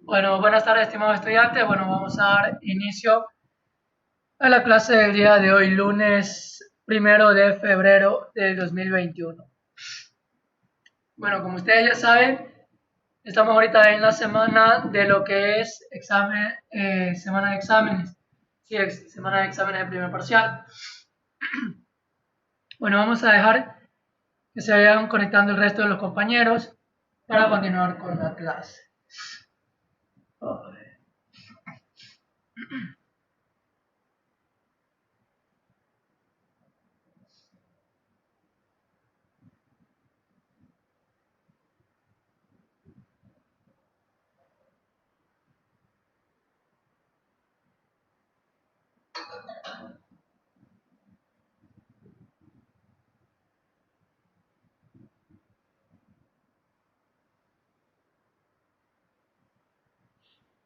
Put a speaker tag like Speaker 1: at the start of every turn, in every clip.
Speaker 1: Bueno, buenas tardes, estimados estudiantes. Bueno, vamos a dar inicio a la clase del día de hoy, lunes 1 de febrero del 2021. Bueno, como ustedes ya saben, estamos ahorita en la semana de lo que es examen, semana de exámenes. Sí, semana de exámenes de primer parcial. Bueno, vamos a dejar que se vayan conectando el resto de los compañeros para continuar con la clase.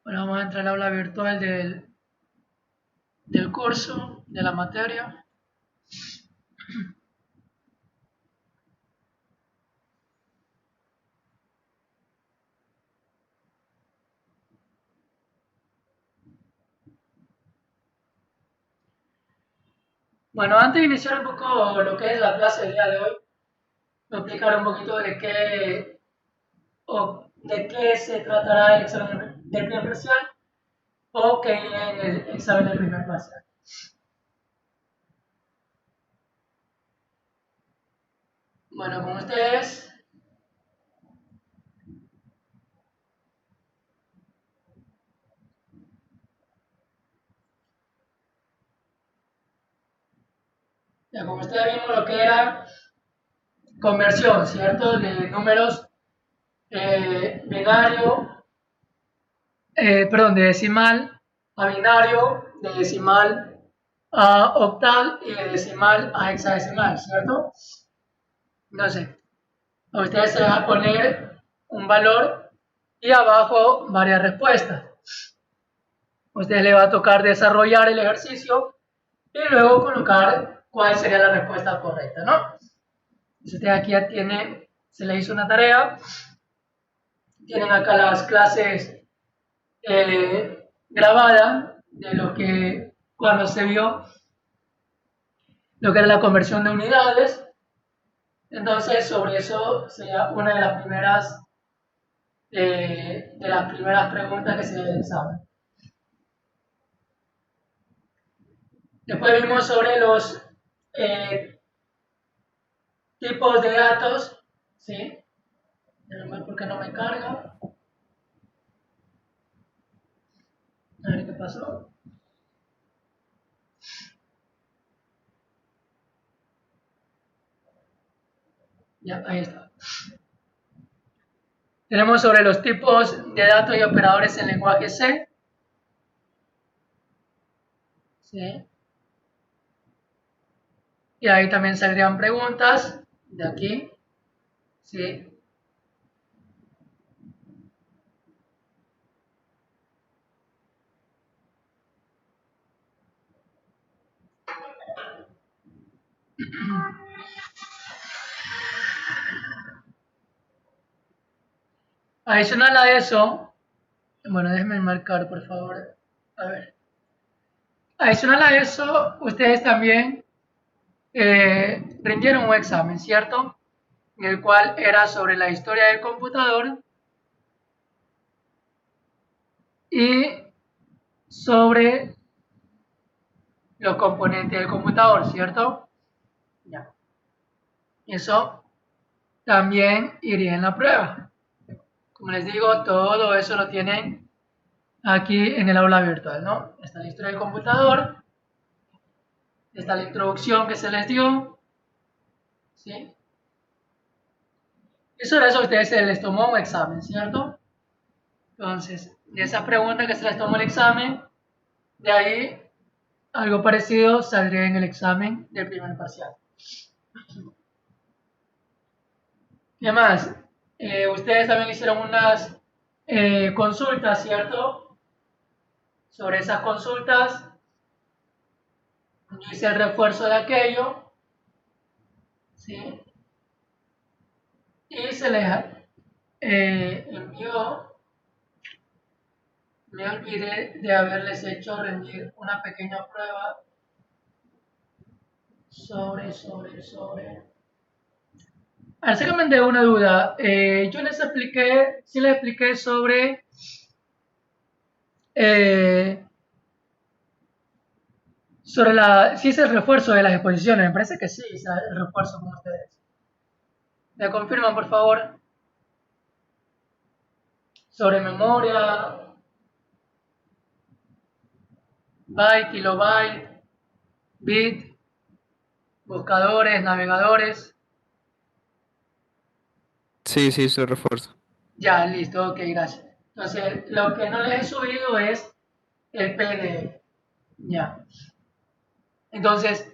Speaker 1: Bueno, vamos a entrar al aula virtual del curso, de la materia. Bueno, antes de iniciar un poco lo que es la clase del día de hoy, voy a explicar un poquito de qué se tratará el examen del primer parcial o qué en el examen del primer parcial. Bueno, con ustedes, ya con ustedes vimos lo que era conversión, ¿cierto? De números binario, de decimal a binario, de decimal a octal y de decimal a hexadecimal, ¿cierto? Entonces, a ustedes se les va a poner un valor y abajo varias respuestas. A ustedes les va a tocar desarrollar el ejercicio y luego colocar cuál sería la respuesta correcta, ¿no? Entonces, ustedes aquí ya tienen, se les hizo una tarea, tienen acá las clases grabadas de lo que cuando se vio lo que era la conversión de unidades. Entonces, sobre eso sería una de las primeras preguntas que se debe examen. Después vimos sobre los tipos de datos, ¿sí? Déjenme ver por qué no me carga. A ver qué pasó. Ya, ahí está. Tenemos sobre los tipos de datos y operadores en lenguaje C. ¿Sí? Y ahí también saldrían preguntas de aquí. ¿Sí? Adicional a eso, bueno, déjenme marcar por favor. A ver. Adicional a eso, ustedes también rindieron un examen, ¿cierto? En el cual era sobre la historia del computador y sobre los componentes del computador, ¿cierto? Ya. Eso también iría en la prueba. Como les digo, todo eso lo tienen aquí en el aula virtual, ¿no? Está la historia del computador, está la introducción que se les dio, ¿sí? Y sobre eso a ustedes se les tomó un examen, ¿cierto? Entonces, de esa pregunta que se les tomó el examen, de ahí algo parecido saldría en el examen del primer parcial. ¿Qué más? Ustedes también hicieron unas consultas, ¿cierto? Sobre esas consultas, yo hice el refuerzo de aquello, ¿sí? Y se les envió me olvidé de haberles hecho rendir una pequeña prueba sobre. A ver, sácame de una duda. Yo les expliqué, sí les expliqué eh, si es el refuerzo de las exposiciones. Me parece que sí, es el refuerzo con ustedes. ¿Me confirman, por favor? Sobre memoria, byte, kilobyte, bit, buscadores, navegadores.
Speaker 2: Sí, sí, su refuerzo.
Speaker 1: Ya, listo, ok, gracias. Entonces, lo que no les he subido es el PDF. Ya. Entonces,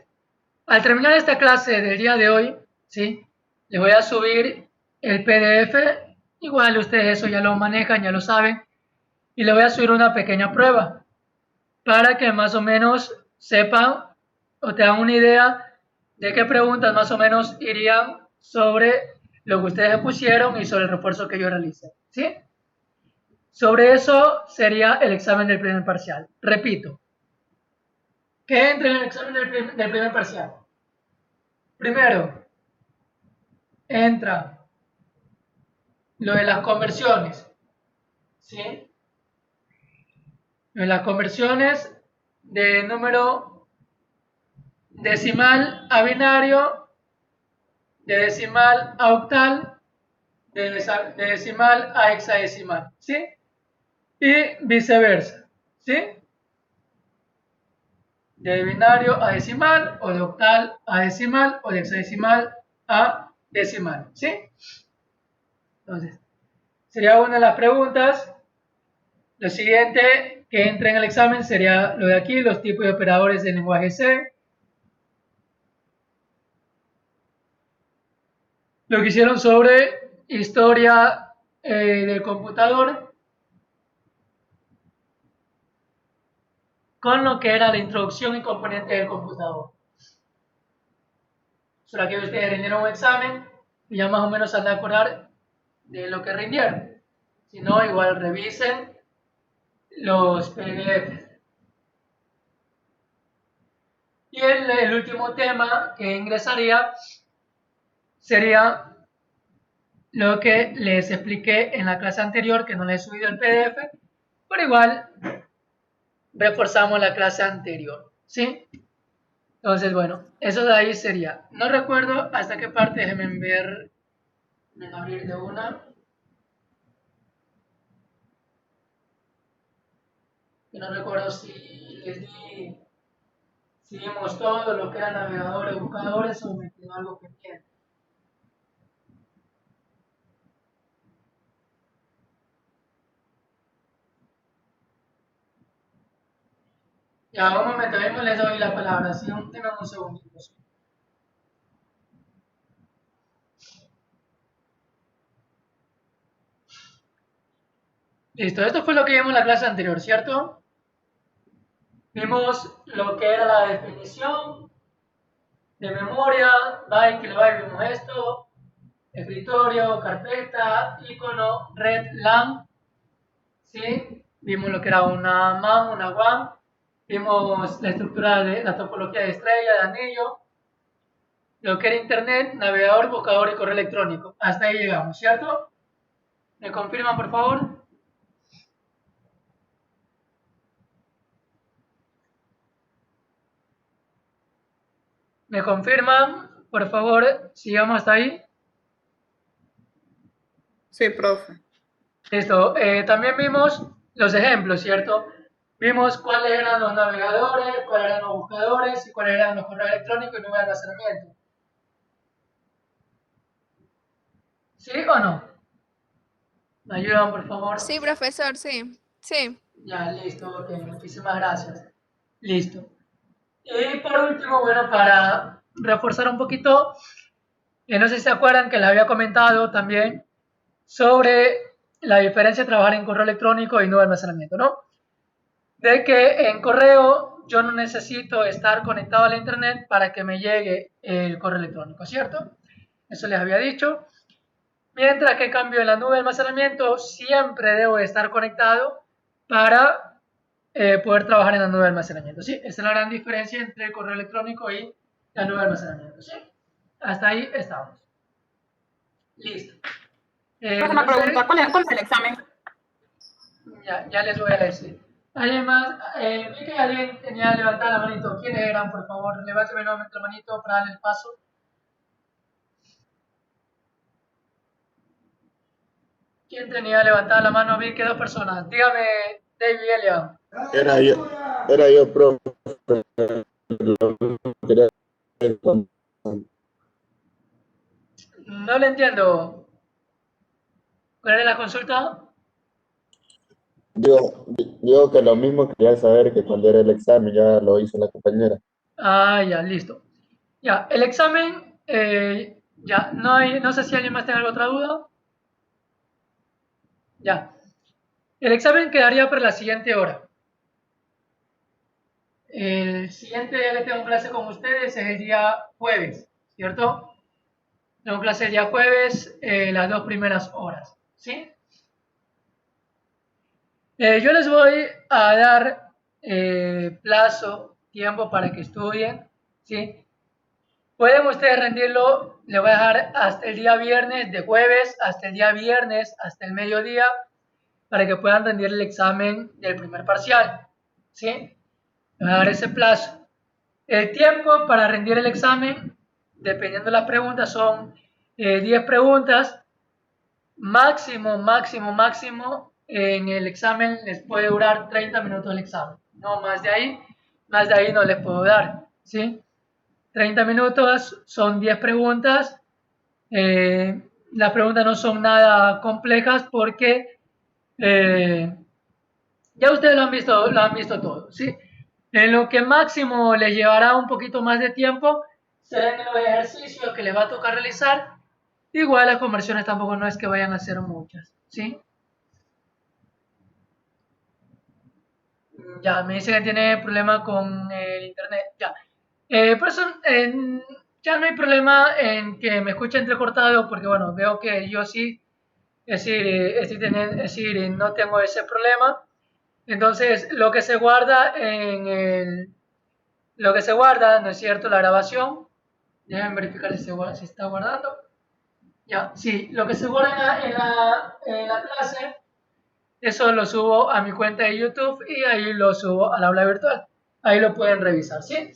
Speaker 1: al terminar esta clase del día de hoy, ¿sí? Les voy a subir el PDF. Igual ustedes eso ya lo manejan, ya lo saben. Y le voy a subir una pequeña prueba para que más o menos sepan o tengan una idea de qué preguntas más o menos irían sobre lo que ustedes pusieron y sobre el refuerzo que yo realicé. ¿Sí? Sobre eso sería el examen del primer parcial. Repito, ¿qué entra en el examen del primer parcial? Primero, entra lo de las conversiones. ¿Sí? Lo de las conversiones de número decimal a binario, de decimal a octal, de decimal a hexadecimal. ¿Sí? Y viceversa. ¿Sí? De binario a decimal, o de octal a decimal, o de hexadecimal a decimal. ¿Sí? Entonces, sería una de las preguntas. Lo siguiente que entra en el examen sería lo de aquí, los tipos de operadores del lenguaje C. Lo que hicieron sobre historia del computador con lo que era la introducción y componentes del computador. Solo que ustedes rindieron un examen y ya más o menos se han de acordar de lo que rindieron. Si no, igual revisen los PDF. Y el último tema que ingresaría sería lo que les expliqué en la clase anterior, que no les he subido el PDF, pero igual reforzamos la clase anterior, ¿sí? Entonces, bueno, eso de ahí sería. No recuerdo hasta qué parte, déjenme ver, abrir de una. Yo no recuerdo si les di, si vimos todo lo que eran navegadores, buscadores o me quedó algo pendiente. Ya, un momento, mismo les doy la palabra, ¿sí? Tengan un segundito. Listo, esto fue lo que vimos en la clase anterior, ¿cierto? Vimos lo que era la definición de memoria, byte, kilobyte, vimos esto, escritorio, carpeta, icono, red, LAN, ¿sí? Vimos lo que era una MAN, una WAN, vimos la estructura de la topología de estrella, de anillo, lo que era internet, navegador, buscador y correo electrónico. Hasta ahí llegamos, ¿cierto? ¿Me confirman, por favor? ¿Me confirman? Por favor, sigamos hasta ahí.
Speaker 3: Sí, profe.
Speaker 1: Listo. También vimos los ejemplos, ¿cierto? Vimos cuáles eran los navegadores, cuáles eran los buscadores y cuáles eran los correos electrónicos y número de almacenamiento. ¿Sí o no? ¿Me ayudan, por favor?
Speaker 4: Sí, profesor, sí. Sí.
Speaker 1: Ya, listo, ok, muchísimas gracias. Listo. Y por último, bueno, para reforzar un poquito, no sé si se acuerdan que les había comentado también sobre la diferencia de trabajar en correo electrónico y no de almacenamiento, ¿no? De que en correo yo no necesito estar conectado a la internet para que me llegue el correo electrónico, ¿cierto? Eso les había dicho. Mientras que en cambio en la nube de almacenamiento siempre debo estar conectado para poder trabajar en la nube de almacenamiento. ¿Sí? Esa es la gran diferencia entre el correo electrónico y la nube de almacenamiento. ¿Sí? Hasta ahí estamos. Listo.
Speaker 3: Una pregunta, ¿cuál es el examen?
Speaker 1: Ya les voy a decir. ¿Alguien más? Vi que alguien tenía levantada la manito. ¿Quiénes eran, por favor? Levánteme nuevamente la manito para darle el paso. ¿Quién tenía levantada la mano? Vi que 2 personas. Dígame, David Elia.
Speaker 5: Era yo, profe. Quería-
Speaker 1: No le entiendo. ¿Cuál era la consulta?
Speaker 5: Digo que lo mismo quería saber que cuando era el examen ya lo hizo la compañera.
Speaker 1: Ah, ya, listo. Ya, el examen, ya, no sé si alguien más tiene alguna otra duda. Ya. El examen quedaría para la siguiente hora. El siguiente día que tengo clase con ustedes es el día jueves, ¿cierto? Tengo clase el día jueves, las 2 primeras horas, ¿sí? Yo les voy a dar plazo, tiempo para que estudien, ¿sí? Pueden ustedes rendirlo, les voy a dejar hasta el día viernes, de jueves hasta el día viernes, hasta el mediodía, para que puedan rendir el examen del primer parcial, ¿sí? Les voy a dar ese plazo. El tiempo para rendir el examen, dependiendo de las preguntas, son 10 preguntas. Máximo, en el examen les puede durar 30 minutos el examen. No más de ahí no les puedo dar, ¿sí? 30 minutos, son 10 preguntas. Las preguntas no son nada complejas porque ya ustedes lo han visto todo, ¿sí? En lo que máximo les llevará un poquito más de tiempo serán los ejercicios que les va a tocar realizar. Igual las conversiones tampoco no es que vayan a ser muchas, ¿sí? Ya, me dice que tiene problema con el internet, ya. Por eso ya no hay problema en que me escuche entrecortado, porque bueno, veo que yo sí, es decir, no tengo ese problema. Entonces, lo que se guarda, ¿no es cierto? La grabación, déjenme verificar si está guardando. Ya, sí, lo que se guarda en la clase, eso lo subo a mi cuenta de YouTube y ahí lo subo al aula virtual. Ahí lo pueden revisar, ¿sí?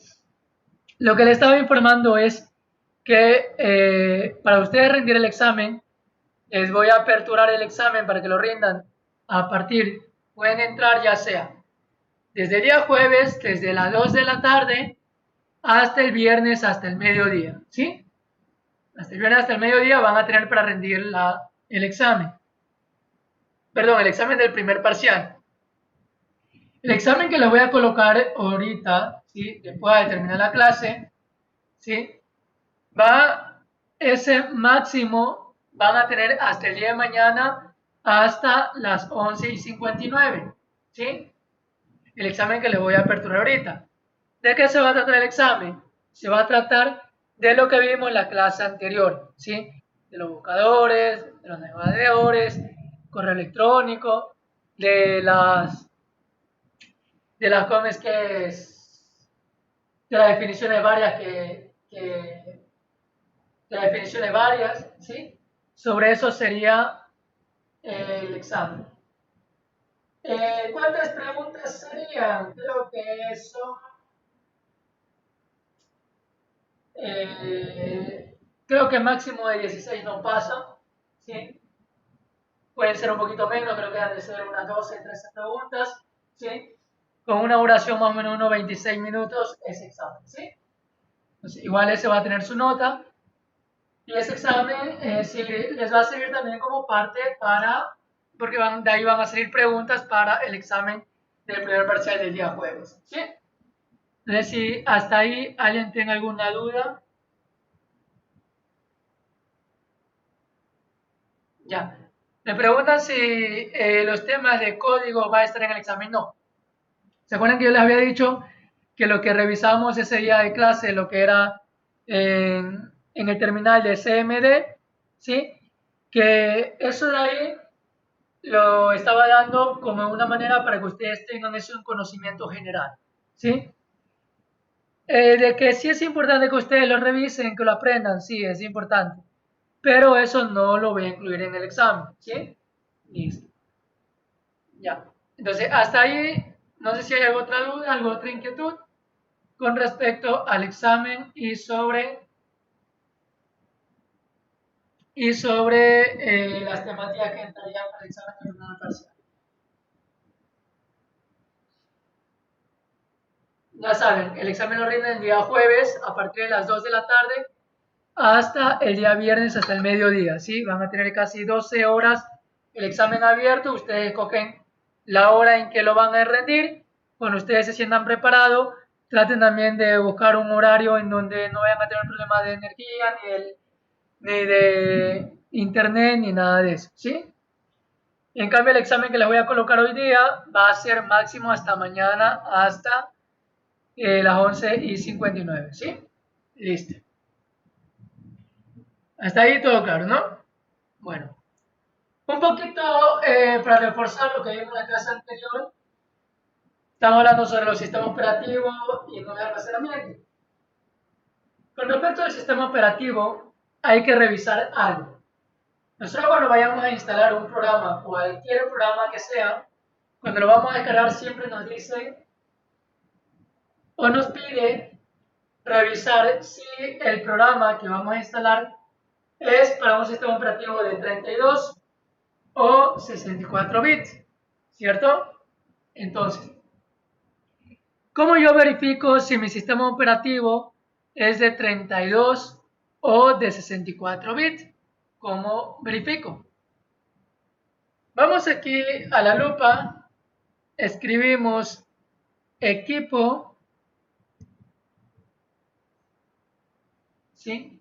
Speaker 1: Lo que les estaba informando es que para ustedes rendir el examen, les voy a aperturar el examen para que lo rindan pueden entrar ya sea desde el día jueves, desde las 2 de la tarde, hasta el viernes, hasta el mediodía, ¿sí? Hasta el viernes, hasta el mediodía van a tener para rendir el examen. Perdón, el examen del primer parcial. El examen que les voy a colocar ahorita, ¿sí? Después de terminar la clase, ¿sí? Ese máximo van a tener hasta el día de mañana hasta las 11:59, ¿sí? El examen que les voy a aperturar ahorita. ¿De qué se va a tratar el examen? Se va a tratar de lo que vimos en la clase anterior, ¿sí? De los buscadores, de los navegadores, correo electrónico, ¿cómo es que es? De las definiciones varias de las definiciones varias, ¿sí? Sobre eso sería el examen. ¿Cuántas preguntas serían? Creo que son... creo que máximo de 16 no pasa, ¿sí? Pueden ser un poquito menos, creo que han de ser unas 12, 13 preguntas, ¿sí? Con una duración más o menos unos 26 minutos ese examen, ¿sí? Entonces, igual ese va a tener su nota. Y ese examen les va a servir también como parte porque de ahí van a salir preguntas para el examen del primer parcial del día jueves, ¿sí? Entonces, si hasta ahí alguien tiene alguna duda. Ya. Me preguntan si los temas de código va a estar en el examen. No. ¿Se acuerdan que yo les había dicho que lo que revisamos ese día de clase, lo que era en el terminal de CMD, ¿sí? Que eso de ahí lo estaba dando como una manera para que ustedes tengan eso en conocimiento general, ¿sí? De que sí es importante que ustedes lo revisen, que lo aprendan, sí, es importante. Pero eso no lo voy a incluir en el examen, ¿sí? Listo. Ya. Entonces, hasta ahí, no sé si hay alguna otra duda, alguna otra inquietud con respecto al examen y sobre las temáticas que entrarían para el examen de terminal parcial. Ya saben, el examen lo rinden el día jueves a partir de las 2 de la tarde hasta el día viernes, hasta el mediodía, ¿sí? Van a tener casi 12 horas el examen abierto, ustedes escogen la hora en que lo van a rendir, cuando ustedes se sientan preparados, traten también de buscar un horario en donde no vayan a tener problemas de energía, ni de internet, ni nada de eso, ¿sí? Y en cambio el examen que les voy a colocar hoy día va a ser máximo hasta mañana, hasta las 11:59, ¿sí? Listo. Hasta ahí todo claro, ¿no? Bueno, un poquito para reforzar lo que vimos en la clase anterior, estamos hablando sobre los sistemas operativos y no de almacenamiento. Con respecto al sistema operativo, hay que revisar algo. Nosotros cuando vayamos a instalar un programa, cualquier programa que sea, cuando lo vamos a descargar siempre nos dice o nos pide revisar si el programa que vamos a instalar es para un sistema operativo de 32 o 64 bits, ¿cierto? Entonces, ¿cómo yo verifico si mi sistema operativo es de 32 o de 64 bits? ¿Cómo verifico? Vamos aquí a la lupa, escribimos equipo, ¿sí?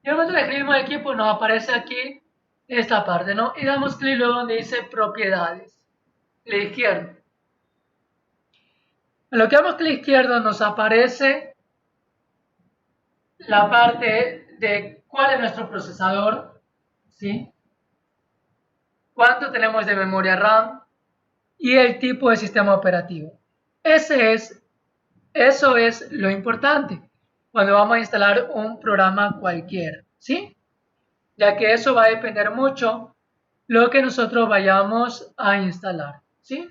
Speaker 1: Y al momento que escribimos equipo nos aparece aquí esta parte, ¿no? Y damos clic luego donde dice propiedades, clic izquierdo. En lo que damos clic izquierdo nos aparece la parte de cuál es nuestro procesador, ¿sí? Cuánto tenemos de memoria RAM y el tipo de sistema operativo. Eso es lo importante cuando vamos a instalar un programa cualquiera, ¿sí? Ya que eso va a depender mucho lo que nosotros vayamos a instalar, ¿sí?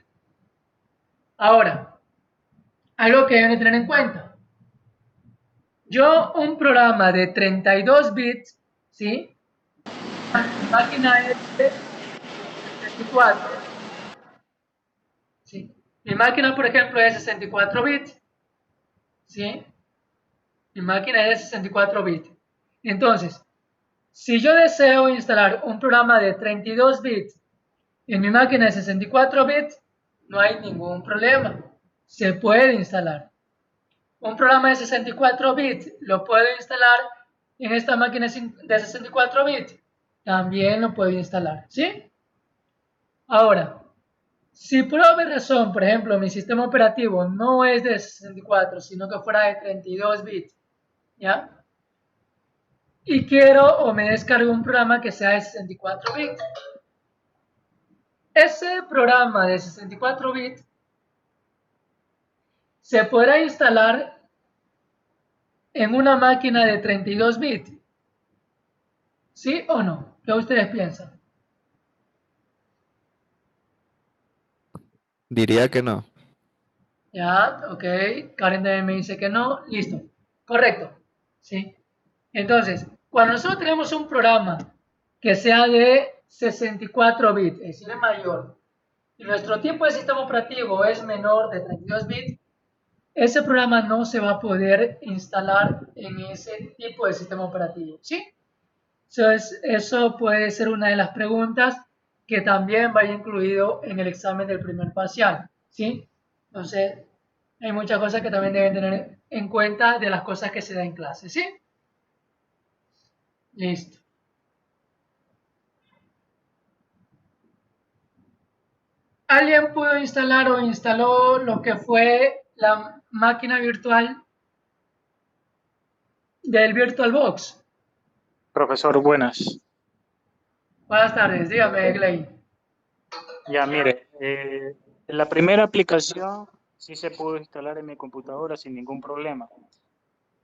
Speaker 1: Ahora, algo que deben tener en cuenta. Yo un programa de 32 bits, ¿sí? Mi máquina es de 64. ¿Sí? Mi máquina, por ejemplo, es 64 bits, ¿sí? Mi máquina es de 64 bits. Entonces, si yo deseo instalar un programa de 32 bits en mi máquina de 64 bits, no hay ningún problema. Se puede instalar. Un programa de 64 bits lo puedo instalar en esta máquina de 64 bits. También lo puedo instalar, ¿sí? Ahora, si por alguna razón, por ejemplo, mi sistema operativo no es de 64, sino que fuera de 32 bits, ¿ya? Y quiero o me descargo un programa que sea de 64 bits. Ese programa de 64 bits se podrá instalar en una máquina de 32 bits. ¿Sí o no? ¿Qué ustedes piensan?
Speaker 2: Diría que no.
Speaker 1: Ya, ok. Karen también me dice que no. Listo. Correcto. ¿Sí? Entonces, cuando nosotros tenemos un programa que sea de 64 bits, es decir, es mayor, y nuestro tiempo de sistema operativo es menor de 32 bits, ese programa no se va a poder instalar en ese tipo de sistema operativo, ¿sí? Entonces, eso puede ser una de las preguntas que también vaya incluido en el examen del primer parcial, ¿sí? Entonces, hay muchas cosas que también deben tener en cuenta de las cosas que se dan en clase, ¿sí? Listo. ¿Alguien pudo instalar o instaló lo que fue la máquina virtual del VirtualBox?
Speaker 6: Profesor, buenas.
Speaker 1: Buenas tardes, dígame, Gley.
Speaker 6: Ya, mire, la primera aplicación sí se pudo instalar en mi computadora sin ningún problema.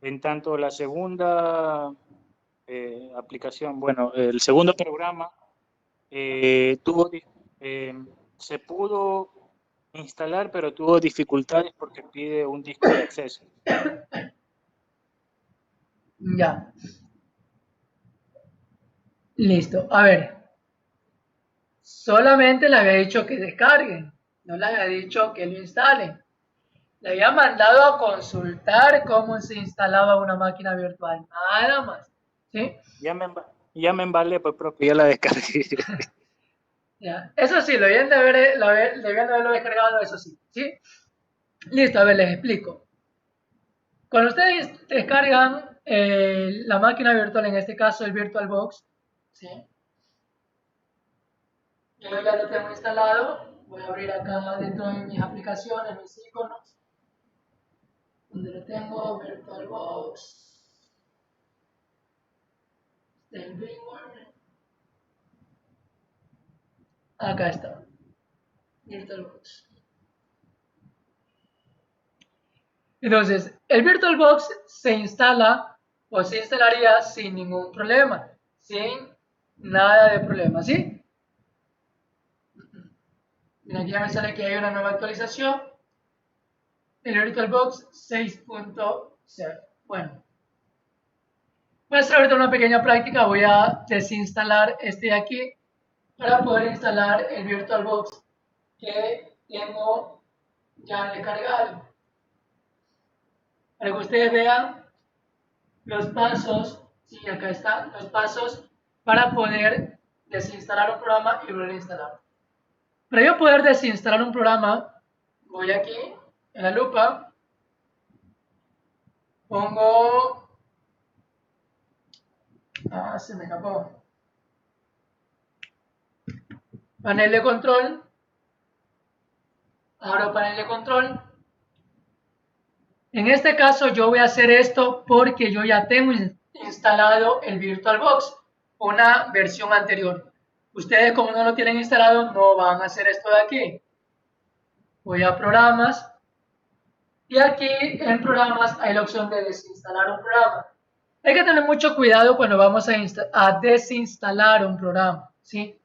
Speaker 6: En tanto, la segunda aplicación, bueno, el segundo programa tuvo, se pudo instalar, pero tuvo dificultades porque pide un disco de acceso.
Speaker 1: Ya, listo. A ver, solamente le había dicho que descarguen, no le había dicho que lo instalen. Le había mandado a consultar cómo se instalaba una máquina virtual, nada más. ¿Sí?
Speaker 6: Ya me embalé, pues, profe, ya la descargué.
Speaker 1: Ya. Eso sí, lo debían debían de haberlo descargado, eso sí. ¿Sí? Listo, a ver, les explico. Cuando ustedes descargan la máquina virtual, en este caso el VirtualBox, ¿sí? Yo ya lo tengo instalado. Voy a abrir acá dentro de mis aplicaciones, mis iconos, donde lo tengo, VirtualBox, acá está, VirtualBox. Entonces, el VirtualBox se instala o se instalaría sin ningún problema, sin nada de problema, ¿sí? Mira, aquí ya me sale que hay una nueva actualización. El VirtualBox 6.0. Bueno, voy a hacer ahorita una pequeña práctica. Voy a desinstalar este de aquí para poder instalar el VirtualBox que tengo ya descargado. Para que ustedes vean los pasos, sí, acá están los pasos para poder desinstalar un programa y volver a instalar. Para yo poder desinstalar un programa, voy aquí en la lupa, pongo, se me escapó, panel de control, abro panel de control. En este caso yo voy a hacer esto porque yo ya tengo instalado el VirtualBox, una versión anterior. Ustedes, como no lo tienen instalado, no van a hacer esto de aquí. Voy a programas y aquí en programas hay la opción de desinstalar un programa. Hay que tener mucho cuidado cuando vamos a desinstalar un programa, ¿sí?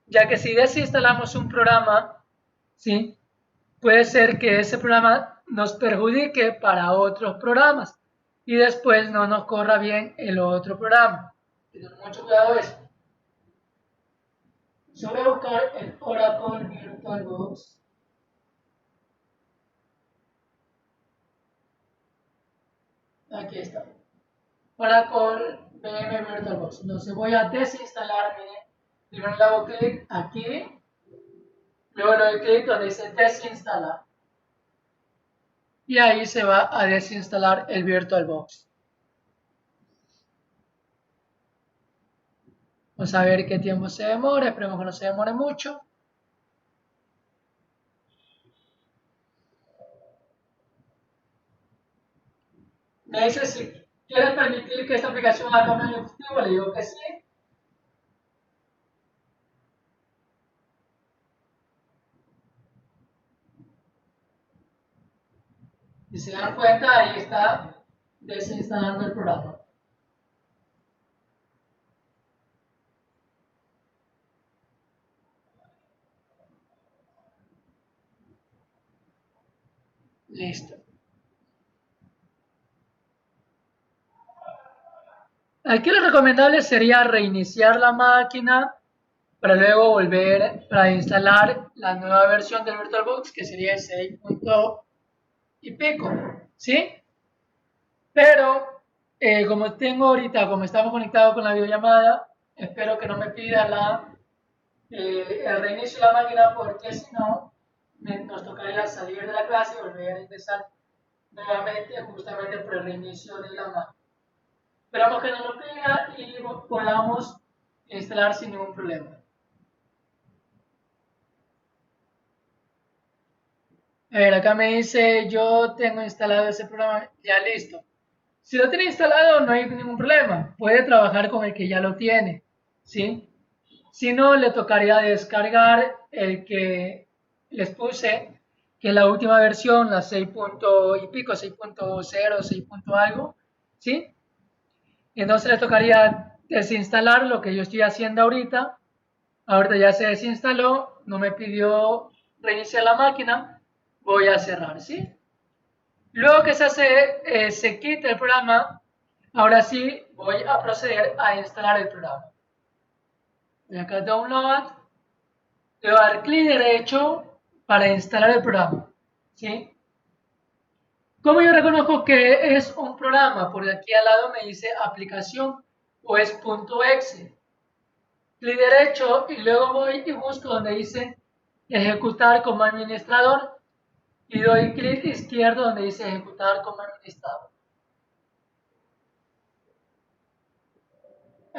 Speaker 1: Ya que si desinstalamos un programa, ¿sí? Puede ser que ese programa nos perjudique para otros programas y después no nos corra bien el otro programa. Tener mucho cuidado eso. Yo voy a buscar el Oracle VirtualBox. Aquí está. Oracle VM VirtualBox. Entonces voy a desinstalar, miren. Primero le hago clic aquí. Luego le doy clic donde dice desinstalar. Y ahí se va a desinstalar el VirtualBox. Vamos a ver qué tiempo se demora. Esperemos que no se demore mucho. Me dice si quiere permitir que esta aplicación haga un dispositivo. Le digo que sí. Si se dan cuenta, ahí está desinstalando el programa. Listo. Aquí lo recomendable sería reiniciar la máquina para luego volver para instalar la nueva versión del VirtualBox, que sería el 6 y pico, ¿sí? Pero como tengo ahorita, como estamos conectados con la videollamada, espero que no me pida el reinicio de la máquina, porque si no nos tocaría salir de la clase y volver a empezar nuevamente justamente por el reinicio de la máquina. Esperamos que no lo pida y podamos instalar sin ningún problema. A ver, acá me dice, yo tengo instalado ese programa, ya listo. Si lo tiene instalado, no hay ningún problema. Puede trabajar con el que ya lo tiene, ¿sí? Si no, le tocaría descargar el que les puse, que es la última versión, la 6 punto y pico, 6.0, 6 punto algo, ¿sí? Entonces le tocaría desinstalar lo que yo estoy haciendo ahorita. Ahorita ya se desinstaló, no me pidió reiniciar la máquina, voy a cerrar, ¿sí? Luego que se quite el programa, ahora sí voy a proceder a instalar el programa. Voy acá a Download, le voy a dar clic derecho para instalar el programa, ¿sí? ¿Cómo yo reconozco que es un programa? Porque aquí al lado me dice aplicación o es .exe. Clic derecho y luego voy y busco donde dice ejecutar como administrador y doy clic izquierdo donde dice ejecutar como administrador.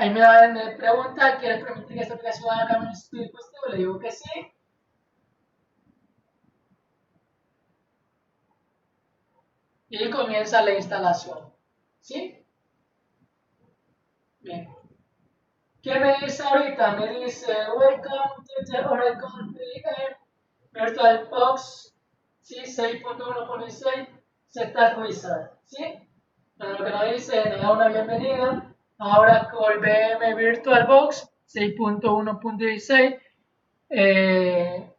Speaker 1: Ahí me pregunta, ¿quieres permitir que esta aplicación haga cambios en tu dispositivo? Le digo que sí. Y comienza la instalación. ¿Sí? Bien. ¿Qué me dice ahorita? Me dice, welcome to the Oracle VM VirtualBox 6.1.6 Setup Wizard. ¿Sí? Bueno, lo que nos dice, nos da una bienvenida a Oracle VM VirtualBox 6.1.16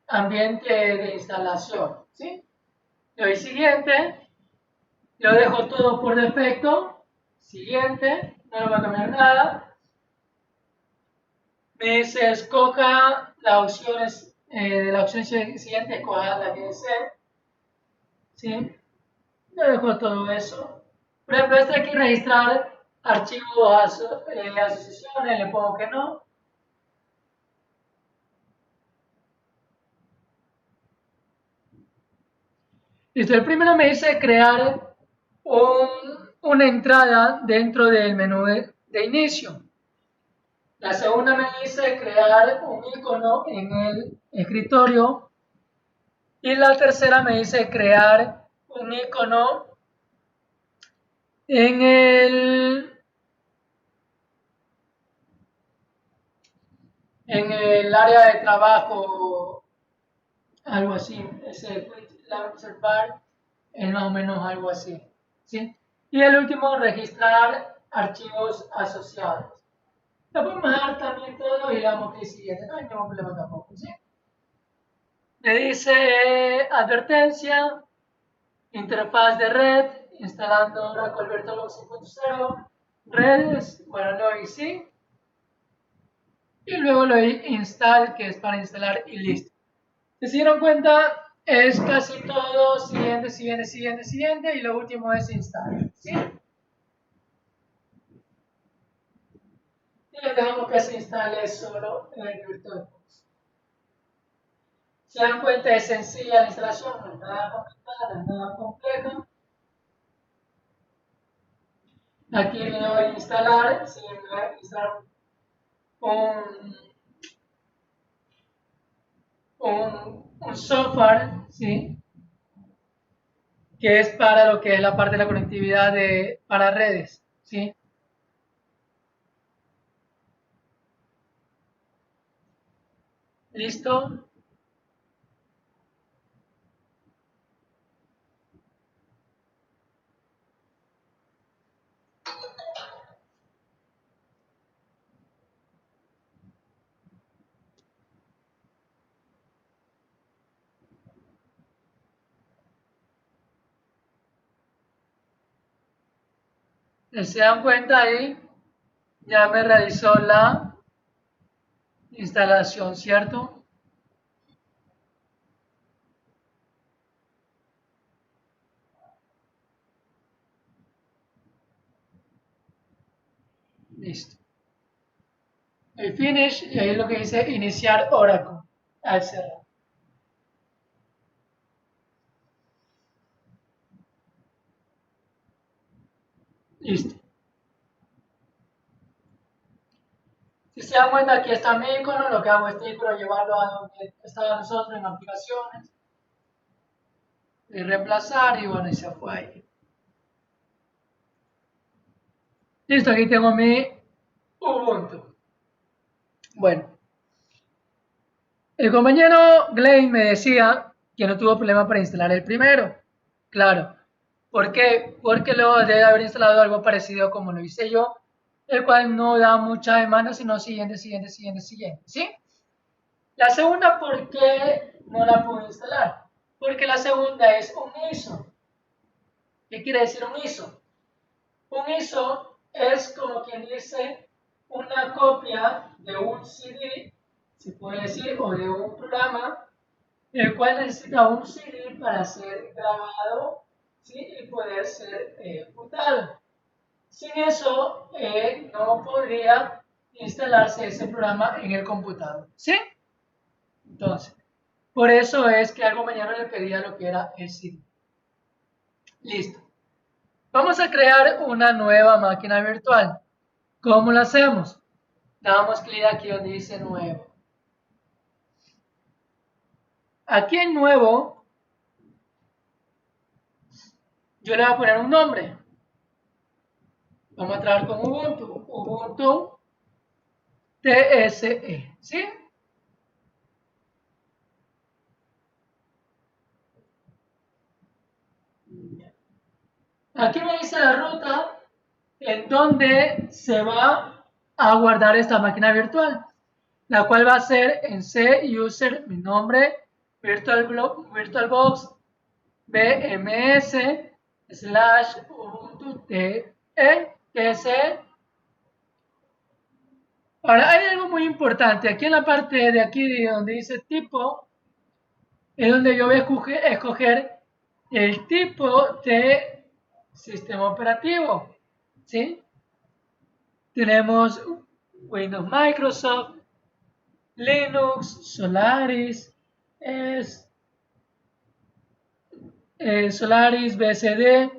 Speaker 1: ambiente de instalación. ¿Sí? Le doy siguiente, lo dejo todo por defecto, siguiente, no le voy a cambiar nada. Me dice escoja la opción, de la opción siguiente, escoja la que desee. ¿Sí? Le dejo todo eso. Por ejemplo, este hay que registrar archivos asociaciones, le pongo que no. Listo, el primero me dice crear una entrada dentro del menú de inicio. La segunda me dice crear un icono en el escritorio. Y la tercera me dice crear un icono en el área de trabajo, algo así. Ese launcher bar es más o menos algo así. ¿Sí? Y el último, registrar archivos asociados. Lo podemos dejar también todo y le damos clic siguiente. No hay ningún problema tampoco. ¿Sí? Me dice advertencia, interfaz de red, instalando Oracle VirtualBox 5.0, redes, bueno, lo doy sí, y luego lo doy install, que es para instalar y listo. Si se dieron cuenta, es casi todo, siguiente, siguiente, siguiente, siguiente, y lo último es install, ¿sí? Y le dejamos que se instale solo en el VirtualBox. Se dan cuenta, es sencilla la instalación, no es nada complicada, no es nada compleja. Aquí le doy a instalar, sí, me voy a instalar un software, ¿sí? Que es para lo que es la parte de la conectividad para redes, ¿sí? ¿Listo? ¿Se dan cuenta ahí? Ya me realizó la instalación, ¿cierto? Listo. El finish, y ahí es lo que dice iniciar Oracle al cerrar. Listo. Si se dan cuenta, aquí está mi icono, lo que hago es este icono llevarlo a donde estaba nosotros en aplicaciones. Y reemplazar y bueno, y se fue ahí. Listo, aquí tengo mi Ubuntu. Bueno, el compañero Glenn me decía que no tuvo problema para instalar el primero. Claro. ¿Por qué? Porque luego debe haber instalado algo parecido como lo hice yo, el cual no da mucha demanda, sino siguiente, ¿sí? La segunda, ¿por qué no la pude instalar? Porque la segunda es un ISO. ¿Qué quiere decir un ISO? Un ISO es, como quien dice, una copia de un CD, se puede decir, o de un programa, el cual necesita un CD para ser grabado, ¿sí? Y poder ser ejecutado. Sin eso, no podría instalarse ese programa en el computador, ¿sí? Entonces, por eso es que al compañero le pedía lo que era el CD. Listo. Vamos a crear una nueva máquina virtual. ¿Cómo lo hacemos? Damos clic aquí donde dice nuevo. Aquí en nuevo, yo le voy a poner un nombre. Vamos a trabajar con Ubuntu TSE, ¿sí? Aquí me dice la ruta en donde se va a guardar esta máquina virtual, la cual va a ser en C user, mi nombre, VirtualBox BMS / Ubuntu TSE. Ahora hay algo muy importante, aquí en la parte de aquí donde dice tipo, es donde yo voy a escoger el tipo de sistema operativo, ¿sí? Tenemos Windows Microsoft, Linux, Solaris, Solaris, BSD,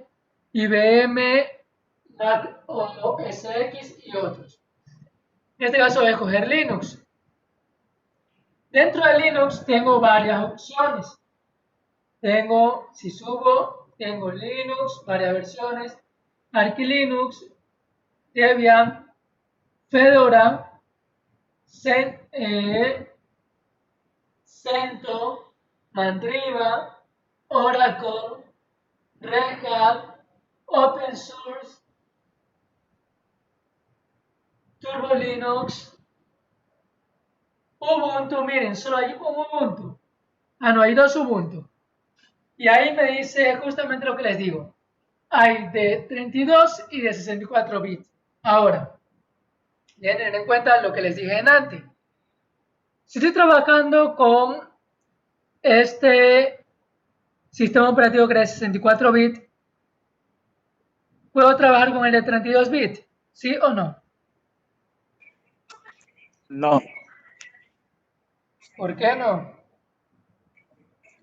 Speaker 1: IBM, Mac OS X y otros. En este caso voy a escoger Linux. Dentro de Linux tengo varias opciones. Si subo, tengo Linux, varias versiones, Arch Linux, Debian, Fedora, CentOS, Mandriva, Oracle, Red Hat, Open Source, Turbo Linux, Ubuntu. Miren, solo hay un Ubuntu. Ah, no, hay dos Ubuntu. Y ahí me dice justamente lo que les digo. Hay de 32 y de 64 bits. Ahora, deben tener en cuenta lo que les dije antes. Si estoy trabajando con este sistema operativo que es de 64 bits, ¿puedo trabajar con el de 32 bits? ¿Sí o no?
Speaker 6: No,
Speaker 1: ¿Por qué no?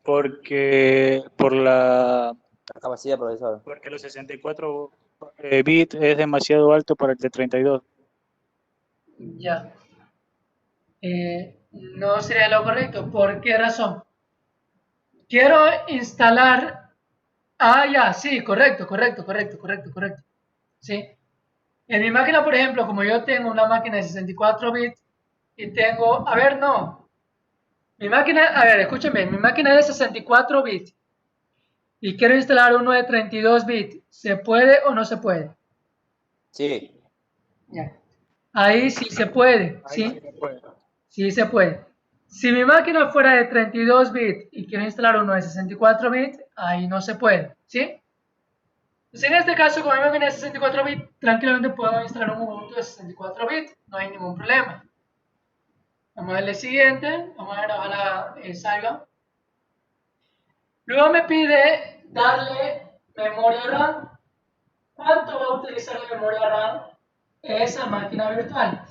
Speaker 6: porque
Speaker 7: La capacidad de procesador.
Speaker 6: porque los 64 bits es demasiado alto para el de 32.
Speaker 1: Ya. No sería lo correcto. ¿Por qué razón? Quiero instalar... Ah, ya, sí, correcto. ¿Sí? En mi máquina, por ejemplo, como yo tengo una máquina de 64 bits y tengo... A ver, no. Mi máquina, a ver, escúchenme, mi máquina es de 64 bits y quiero instalar uno de 32 bits. ¿Se puede o no se puede?
Speaker 7: Sí.
Speaker 1: Ya. Ahí sí se puede,
Speaker 6: Ahí
Speaker 1: ¿sí?
Speaker 6: sí se puede.
Speaker 1: Sí se puede. Si mi máquina fuera de 32 bits y quiero instalar uno de 64 bits, ahí no se puede, ¿sí? Entonces, en este caso, con mi máquina de 64 bits, tranquilamente puedo instalar un Ubuntu de 64 bits, no hay ningún problema. Vamos a darle siguiente, vamos a ver, ojalá salga. Luego me pide darle memoria RAM. ¿Cuánto va a utilizar la memoria RAM esa máquina virtual?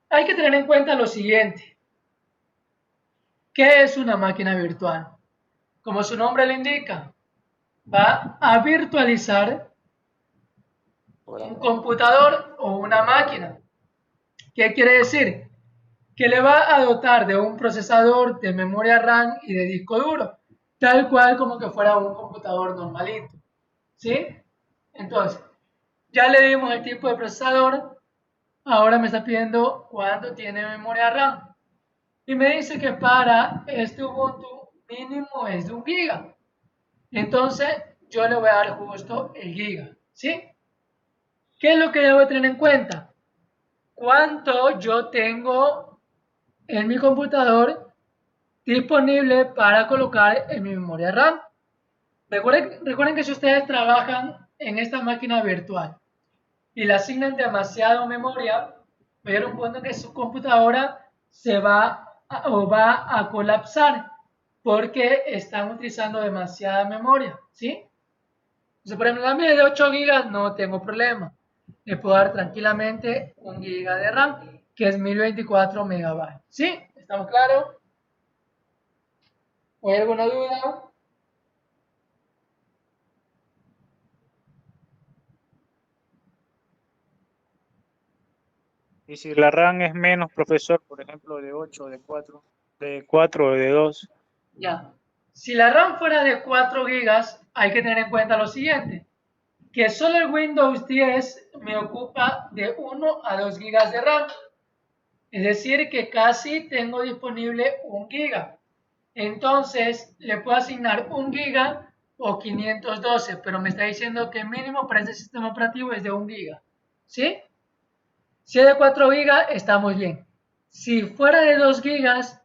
Speaker 1: Hay que tener en cuenta lo siguiente. ¿Qué es una máquina virtual? Como su nombre lo indica, va a virtualizar un computador o una máquina. ¿Qué quiere decir? Que le va a dotar de un procesador, de memoria RAM y de disco duro, tal cual como que fuera un computador normalito, ¿sí? Entonces, ya le dimos el tipo de procesador, ahora me está pidiendo cuánto tiene memoria RAM. Y me dice que para este Ubuntu mínimo es de 1 giga. Entonces yo le voy a dar justo el giga, ¿sí? ¿Qué es lo que debo tener en cuenta? Cuánto yo tengo en mi computador disponible para colocar en mi memoria RAM. Recuerden que si ustedes trabajan en esta máquina virtual y le asignan demasiado memoria, va a llegar un punto en que su computadora va a colapsar porque están utilizando demasiada memoria, ¿sí? Entonces, por ejemplo, la mía es de 8 GB, no tengo problema. Le puedo dar tranquilamente 1 GB de RAM, que es 1024 MB. ¿Sí? ¿Estamos claros? ¿O hay alguna duda?
Speaker 6: Y si la RAM es menos, profesor, por ejemplo, de 8, de 4 o de 2.
Speaker 1: Ya. Si la RAM fuera de 4 GB, hay que tener en cuenta lo siguiente, que solo el Windows 10 me ocupa de 1 a 2 GB de RAM. Es decir, que casi tengo disponible 1 GB. Entonces, le puedo asignar 1 GB o 512, pero me está diciendo que mínimo para este sistema operativo es de 1 GB. ¿Sí? Si es de 4 GB, estamos bien. Si fuera de 2 GB,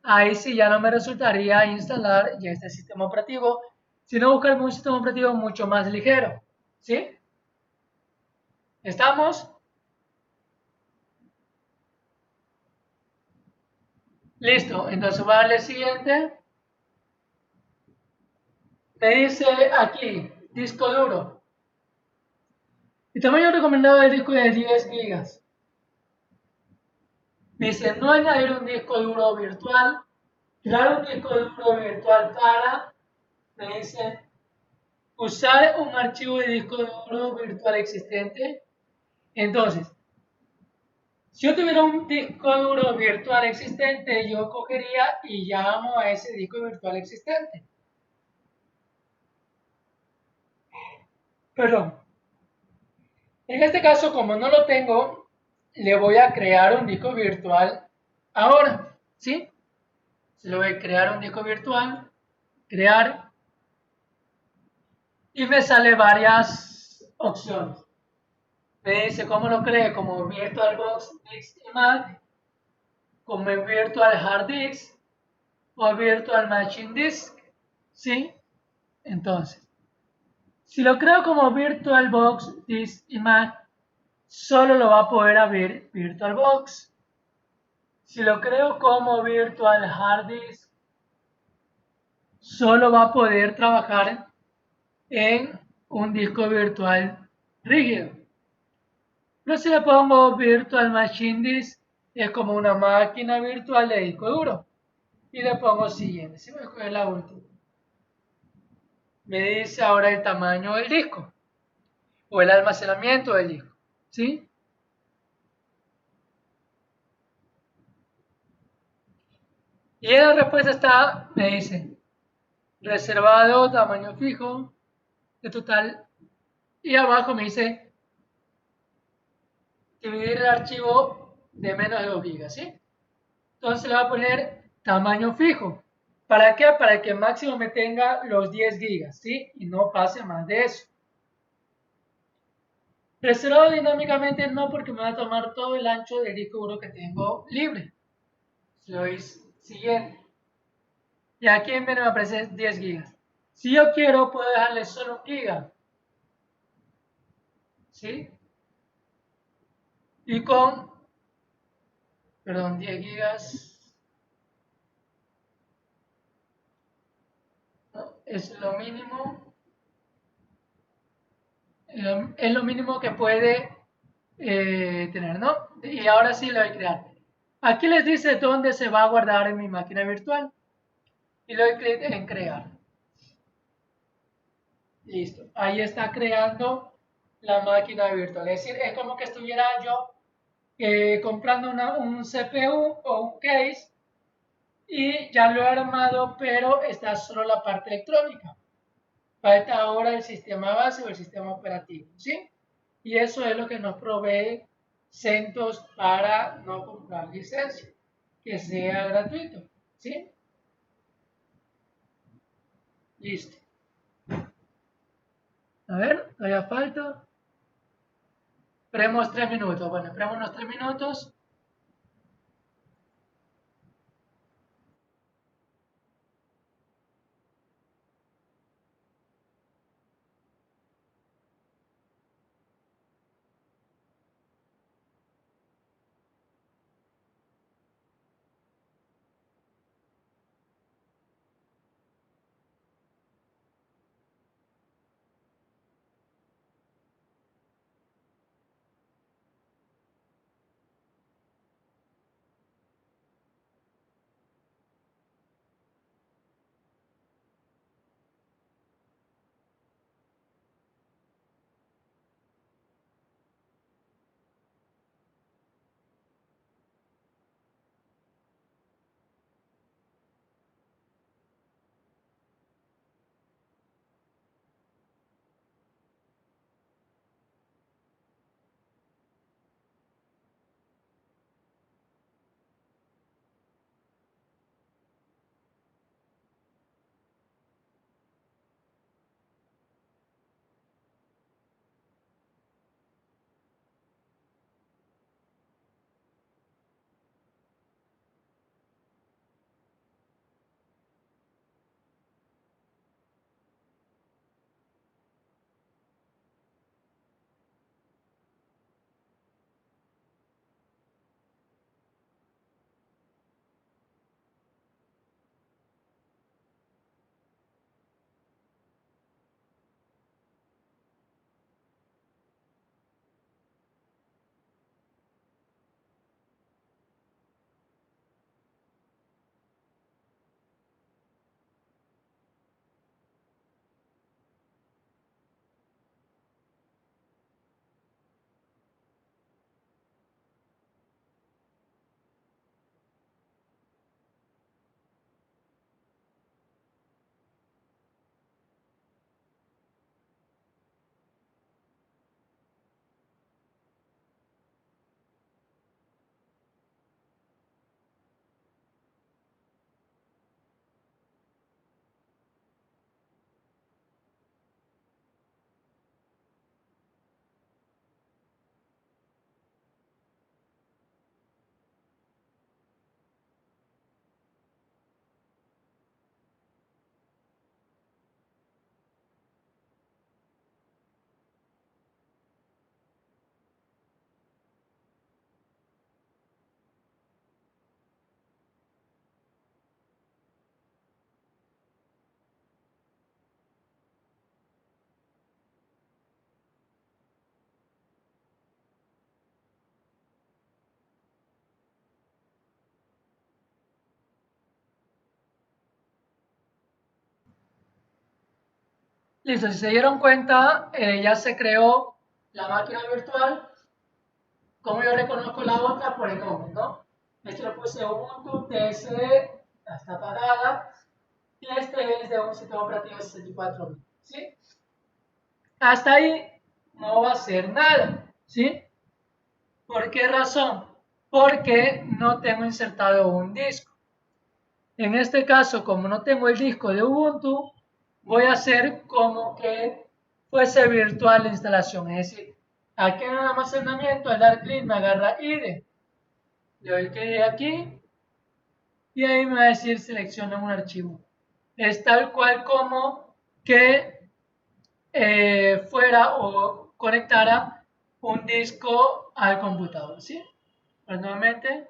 Speaker 1: ahí sí ya no me resultaría instalar ya este sistema operativo, sino buscar un sistema operativo mucho más ligero. ¿Sí? ¿Estamos? Listo, entonces voy a darle siguiente. Me dice aquí, disco duro. El tamaño recomendado del disco es de 10 GB. Me dice no añadir un disco duro virtual, crear un disco duro virtual para, me dice, usar un archivo de disco duro virtual existente. Entonces, si yo tuviera un disco duro virtual existente, yo cogería y llamo a ese disco virtual existente. Perdón. En este caso, como no lo tengo, le voy a crear un disco virtual ahora, ¿sí? Le voy a crear un disco virtual, crear, y me sale varias opciones. Me dice cómo lo cree, como VirtualBox Disk Imac, como Virtual Hard Disk o Virtual Machine Disk, ¿sí? Entonces, si lo creo como VirtualBox Disk Imac, solo lo va a poder abrir VirtualBox. Si lo creo como Virtual Hard Disk, solo va a poder trabajar en un disco virtual rígido. Pero si le pongo Virtual Machine Disk, es como una máquina virtual de disco duro. Y le pongo siguiente. Si voy a escoger la última. Me dice ahora el tamaño del disco o el almacenamiento del disco. ¿Sí? Y en la respuesta está, me dice, reservado, tamaño fijo, de total. Y abajo me dice, dividir el archivo de menos de 2 GB, ¿sí? Entonces le voy a poner tamaño fijo. ¿Para qué? Para que máximo me tenga los 10 GB, ¿sí? Y no pase más de eso. Reservado dinámicamente no, porque me va a tomar todo el ancho del disco duro que tengo libre. Le doy siguiente. Y aquí en medio me aparece 10 GB. Si yo quiero, puedo dejarle solo 1 GB. ¿Sí? Y con, perdón, 10 GB. No, es lo mínimo. Es lo mínimo que puede tener, ¿no? Y ahora sí lo voy a crear. Aquí les dice dónde se va a guardar en mi máquina virtual. Y le doy clic en crear. Listo. Ahí está creando la máquina virtual. Es decir, es como que estuviera yo comprando un CPU o un case y ya lo he armado, pero está solo la parte electrónica. Falta ahora el sistema base o el sistema operativo, ¿sí? Y eso es lo que nos provee CentOS para no comprar licencia, que sea gratuito, ¿sí? Listo. A ver, todavía falta. Esperemos 3 minutos. Bueno, esperemos unos 3 minutos. Listo, si se dieron cuenta, ya se creó la máquina virtual. Como yo reconozco la otra por el nombre, ¿no? Este lo puse Ubuntu TSD, está apagada. Y este es de un sistema operativo 64, ¿sí? Hasta ahí no va a hacer nada, ¿sí? ¿Por qué razón? Porque no tengo insertado un disco. En este caso, como no tengo el disco de Ubuntu, voy a hacer como que fuese virtual la instalación. Es decir, aquí en el almacenamiento, al dar clic me agarra IDE. Le doy clic aquí y ahí me va a decir selecciona un archivo. Es tal cual como que fuera o conectara un disco al computador, ¿sí? Pues nuevamente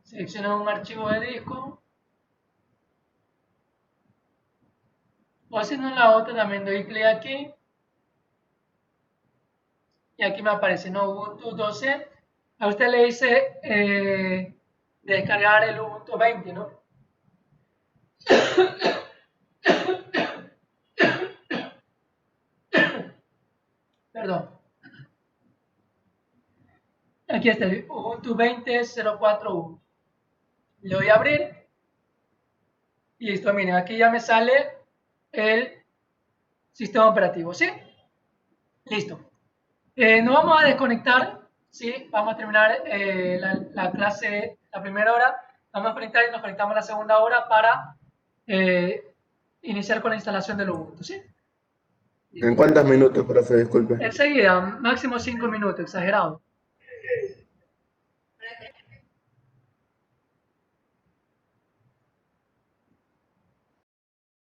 Speaker 1: selecciono un archivo de disco, o si no la otra también doy clic aquí y aquí me aparece no Ubuntu 12. A usted le dice descargar el Ubuntu 20, ¿no? Perdón. Aquí está el Ubuntu 20.04.1. Le voy a abrir y listo. Miren, aquí ya me sale el sistema operativo, ¿sí? Listo. Nos vamos a desconectar, ¿sí? Vamos a terminar la clase, la primera hora. Vamos a desconectar y nos conectamos la segunda hora para iniciar con la instalación del Ubuntu, ¿sí?
Speaker 5: ¿En cuántos minutos, profe? Disculpe.
Speaker 1: Enseguida, máximo 5 minutos, exagerado.